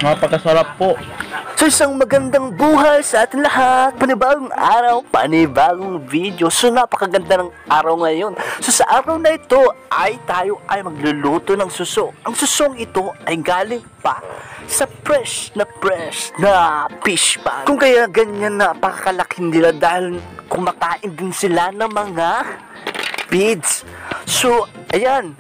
Napakasarap po. So isang magandang buhay sa atin lahat. Panibagong araw, panibagong video. So napakaganda ng araw ngayon. So sa araw na ito ay tayo ay magluluto ng suso. Ang susong ito ay galing pa sa fresh na fish pan. Kung kaya ganyan napakalaki nila dahil kumakain din sila ng mga feeds. So ayan,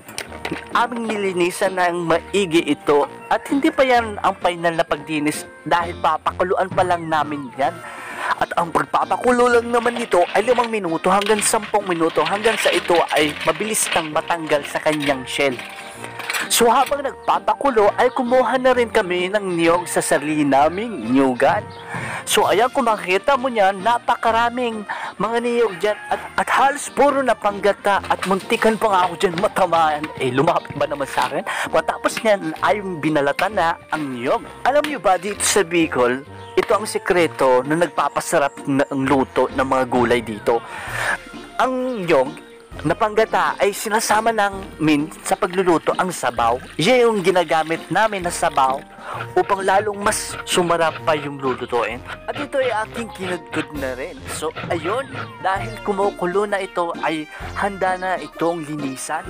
aming nilinisan ng maigi ito at hindi pa yan ang final na paglinis dahil papakuluan pa lang namin yan. At ang pagpapakulo lang naman nito ay 5 minuto hanggang 10 minuto hanggang sa ito ay mabilis nang matanggal sa kanyang shell. So habang nagpapakulo ay kumuha na rin kami ng niyog sa sarili naming niyugan. So ayan, kung makikita mo niyan, napakaraming mga niyog dyan at halos puro na panggata at muntikan pa nga ako dyan matamaan. Lumapit ba naman sa akin? Matapos niyan ay binalatan na ang niyog. Alam niyo ba dito sa Bicol, ito ang sikreto na nagpapasarap ng luto ng mga gulay dito. Ang niyog na panggata ay sinasama namin sa pagluluto ang sabaw. Yan yung ginagamit namin na sabaw upang lalong mas sumarap pa yung lulutuin. At ito ay aking kinudkod na rin. So ayun, dahil kumukulo na ito ay handa na itong linisan.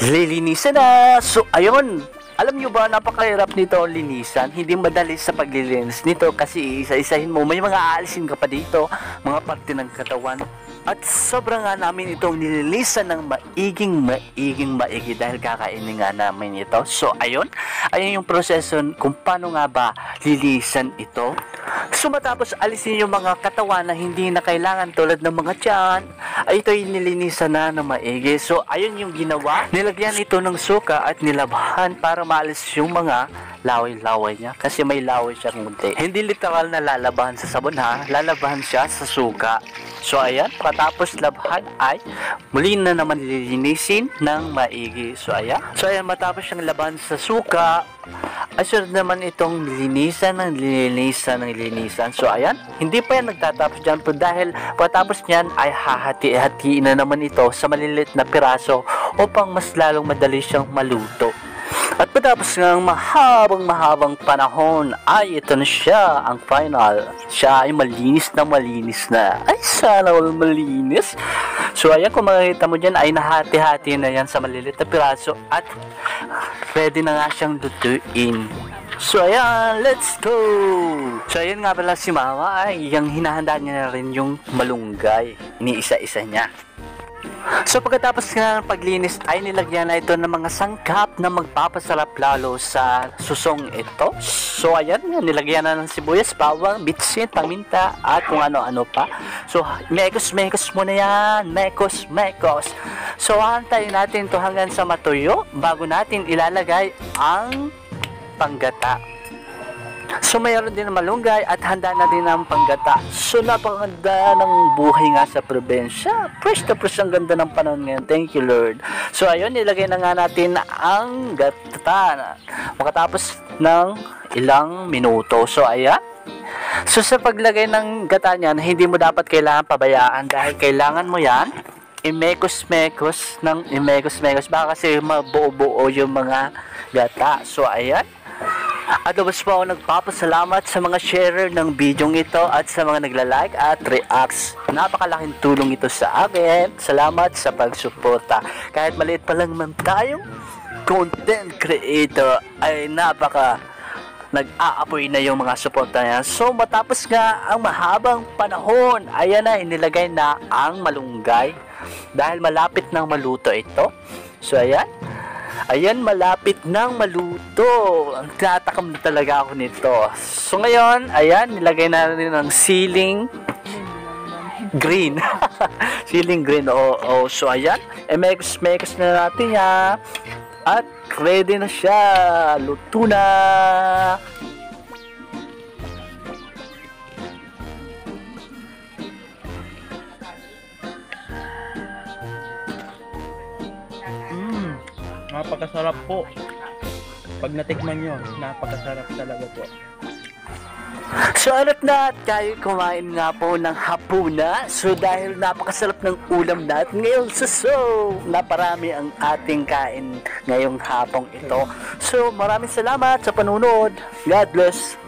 Lilinisan na! So ayun, alam nyo ba, napakahirap nito linisan. Hindi madali sa paglilinis nito kasi isa-isahin mo. May mga aalisin ka pa dito, mga parte ng katawan. At sobrang nga namin itong nililisan ng maigi dahil kakainin nga namin ito. So ayun yung proseso kung paano nga ba lilisan ito. So matapos alisin yung mga katawan na hindi na kailangan tulad ng mga tiyan, ay ito'y nilinisan na ng maigi. So ayun yung ginawa. Nilagyan ito ng suka at nilabhan para maalis yung mga laway-laway niya. Kasi may laway siya munti. Hindi literal na lalabahan sa sabon ha. Lalabahan siya sa suka. So ayan, patapos labhan ay muli na naman lilinisin ng maigi. So ayan, matapos siyang labahan sa suka, ay sunod naman itong linisan. So ayan, hindi pa yan nagtatapos dyan po dahil patapos niyan ay hahati-hatiin na naman ito sa maliliit na piraso upang mas lalong madali siyang maluto. At patapos ng mahabang panahon ay ito na siya, ang final. Siya ay malinis na. Ay sana all malinis. So ayan, kung makikita mo dyan ay nahati-hati na yan sa maliliit na piraso at ready na nga siyang lutuin. So ayan, let's go! So ayan nga pala si mama ay yung hinahanda niya na rin yung malunggay. Iniisa-isa niya. So pagkatapos nga ng paglinis ay nilagyan na ito ng mga sangkap na magpapasarap lalo sa susong ito. So ayan, nilagyan na ng sibuyas, bawang, bitsin, paminta at kung ano-ano pa. So mekos muna yan, mekos. So hantayin natin ito hanggang sa matuyo bago natin ilalagay ang panggata. So mayroon din ng malunggay at handa na din ang panggata. So napakaganda ng buhay nga sa probinsya. Fresh na fresh ang ganda ng panahon ngayon. Thank you Lord. So ayun, nilagay na nga natin ang gata makatapos ng ilang minuto. So ayan. So sa paglagay ng gata niyan, hindi mo dapat kailangan pabayaan dahil kailangan mo yan imekos-mekos baka kasi mabuo-buo yung mga gata. So ayan. At labas po ako nagpapasalamat sa mga sharer ng video ito at sa mga nagla-like at reacts. Napakalaking tulong ito sa akin. Salamat sa pagsuporta. Kahit maliit pa lang man tayong content creator ay nag-aapoy na yung mga suporta niya. So matapos nga ang mahabang panahon, ayan na, inilagay na ang malunggay dahil malapit nang maluto ito. So ayan, malapit nang maluto. Ang tinatakam na talaga ako nito. So ngayon, ayan, nilagay na rin ng siling green. Siling green, oo. So ayan, mekos na natin yan. At ready na siya. Luto na. Napakasarap po. Pag natikman nyo, napakasarap talaga po. So ano't na tayo kumain nga po ng hapuna. So dahil napakasarap ng ulam natin ngayon, so naparami ang ating kain ngayong hapong ito. So maraming salamat sa panunod. God bless.